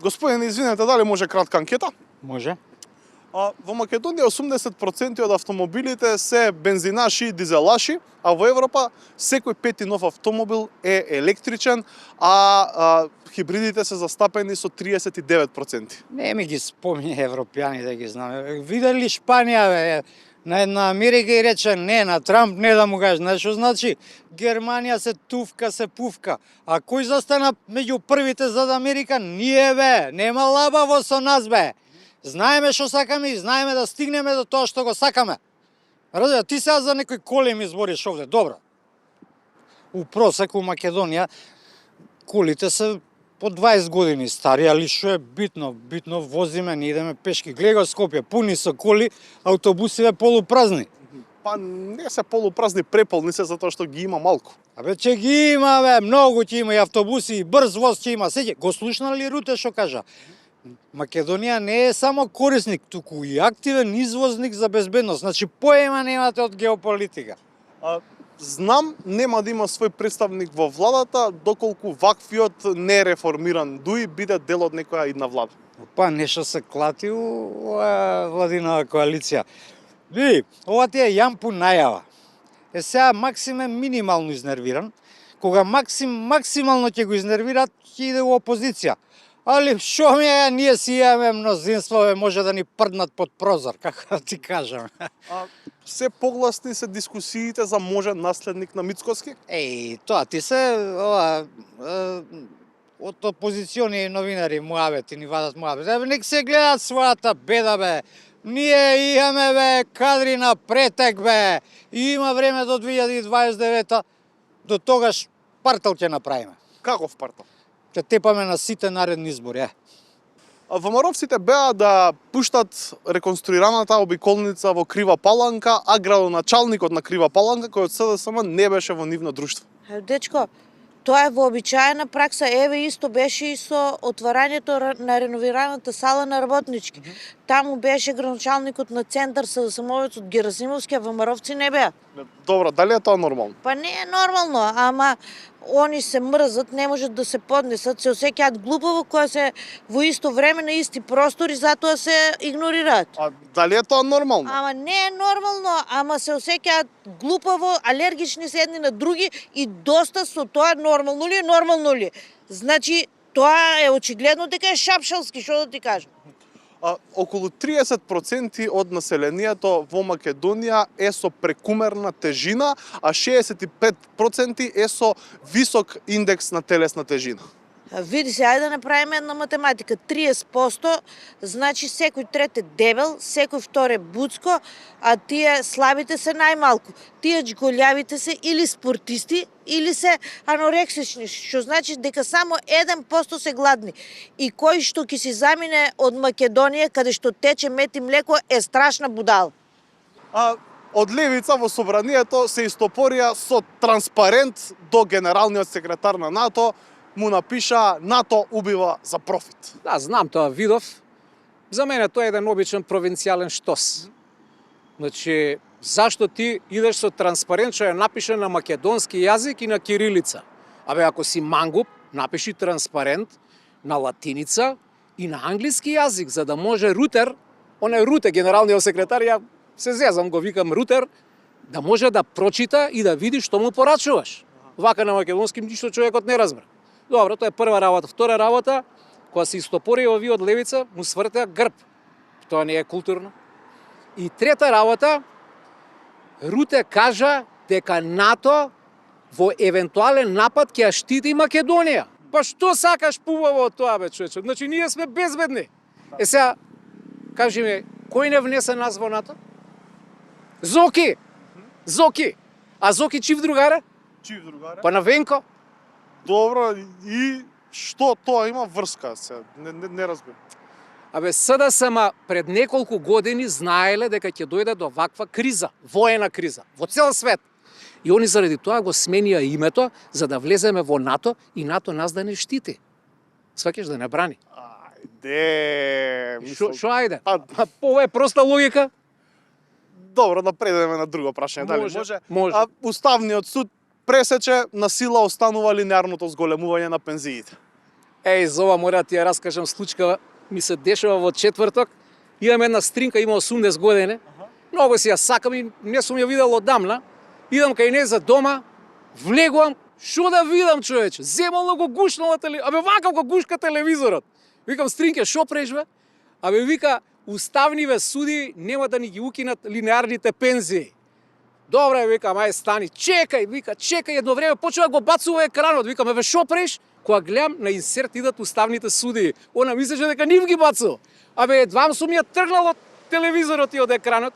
Господин, извинете, дали може кратка анкета? Може. Во Македонија 80% од автомобилите се бензинаши и дизелаши, а во Европа секој пети нов автомобил е електричен, а хибридите се застапени со 39%. Не ми ги спомни европјани да ги знаме. Видели Шпанија, бе, на една Америка и рече не, на Трамп не да му кажеш. Знаеш што значи? Германија се туфка, се пуфка. А кој застана меѓу првите за Америка? Ние, бе, нема лабаво со нас, бе. Знаеме што сакаме и знаеме да стигнеме до тоа што го сакаме. Разбира, ти сега за некој коли ми збориш овде, добро. У просек у Македонија колите се по 20 години стари, али што е битно? Битно возиме, не идеме пешки. Гледа Скопје, пуни со коли, автобусиве полупразни. Па не се полупразни, преполни се затоа што ги има малку. Абе, че ги има, бе, многу ќе има и автобуси, и брз воз ќе има. Сеќа, го слушна ли Руте што кажа? Македонија не е само корисник, туку и активен извозник за безбедност. Значи, поема немате од геополитика. Знам, нема да има свој представник во владата, доколку ваквиот нереформиран ДУИ биде дел од некоја идна влада. Па, нешто се клати у владинава коалиција. Види, ова ти е јампу најава. Сега Максим е минимално изнервиран. Кога максимално ќе го изнервират, ќе иде у опозиција. Али шо ми е, ние си имаме мнозинство, може да ни прднат под прозор, како да ти кажам. Се погласни се дискусиите за можен наследник на Мицкоски? Тоа ти се од опозициони новинари муабети ни вадат муабети. Нек се гледат својата беда, бе. Ние имаме, бе, кадри на претек, бе. И има време до 2029-та. До тогаш партал ќе направиме. Каков партал? Ќе тепаме на сите наредни избори, ВМРО-вците беа да пуштат реконструираната обиколница во Крива Паланка, а градоначалникот на Крива Паланка, кој од СДСМ не беше во нивно друштво. Дечко, тоа е вообичаена пракса. Еве исто беше и со отварањето на реновираната сала на работнички. Таму беше градоначалникот на центар СДСМ-овец од Герасимовски, а ВМРО-вци не беа. Добро, дали е тоа нормално? Па не е нормално, ама они се мрзат, не можат да се поднесат, се осеќаат глупаво кога се во исто време на исти простори, затоа се игнорираат. А дали е тоа нормално? Ама не е нормално, ама се осеќаат глупаво, алергични се едни на други и доста со тоа нормално ли е, нормално ли е. Значи, тоа е очигледно дека е шапшалски, што да ти кажам. Околу 30% од населението во Македонија е со прекумерна тежина, а 65% е со висок индекс на телесна тежина. Види се, ајде да направиме една математика. 30%, значи секој трет е дебел, секој втор е буцко, а тие слабите се најмалку. Тие голјавите се или спортисти, или се анорексични, што значи дека само 1% се гладни. И кој што ќе си замине од Македонија, каде што тече мед и млеко, е страшна будала. Од левица во собранието се истопорија со транспарент до генералниот секретар на НАТО, му напиша НАТО убива за профит. Да, знам тоа, видов. За мене тоа е еден обичен провинцијален штос. Значи, зашто ти идеш со транспарент што е напишен на македонски јазик и на кирилица? Абе, ако си мангуп, напиши транспарент на латиница и на англиски јазик, за да може Рутер, оне Руте, генералниот секретар, ја се зезам, го викам Рутер, да може да прочита и да види што му порачуваш. Вака на македонски ништо човекот не разбра. Добро, тоа е прва работа. Втора работа, кога се истопори овие од левица, му свртеа грб. Тоа не е културно. И трета работа, Руте кажа дека НАТО во евентуален напад ќе ја штити Македонија. Па што сакаш пубаво од тоа, бе, човече? Значи, ние сме безбедни. Сега, кажи ми, кој не внесе нас во НАТО? Зоки! Зоки! А Зоки чив другаре? Чив другаре? Па на Венко. Добро, и што тоа има врска се? Не разбирам. Абе, СДСМ пред неколку години знаеле дека ќе дојде до ваква криза, воена криза, во цел свет. И они заради тоа го сменија името за да влеземе во НАТО и НАТО нас да не штити. Сваќаш да не брани. Ајде, Шо ајде? Ова е проста логика. Добро, да предадеме на друго прашање, дали може? Може. Уставниот суд пресече на сила останува линеарното зголемување на пензиите. За ова мора да ти ја раскажам случка, ми се дешава во четврток. Имам една стринка, има 80 години. Многу си ја сакам и не сум ја видел одамна. Идам кај не за дома, влегувам, шо да видам, човече? Земално го гушнала телевизорот. Вака го гушка телевизорот. Викам, стринке, шо прежбе? Вика, уставниве суди нема да ни ги укинат линеарните пензии. Добре, викам, ај стани, чекај, вика, чекај, едно време почува го бацува екранот. Викам, шо преш? Кога гледам на инсерт идат уставните суди. Она мислеше дека нив ги бацува. Едвам сум ја тргнал од телевизорот и од екранот.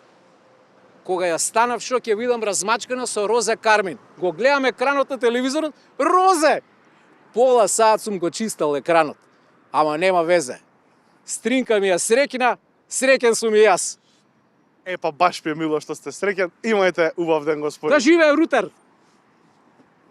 Кога ја станав, шо ќе видам размачкана со Розе Кармин. Го гледам екранот на телевизорот, Розе! Пола саат сум го чистал екранот. Ама нема везе. Стринка ми ја среќна, среќен сум и јас. Баш ми е мило што сте среќен. Имајте убав ден, господи. Да живее Рутер!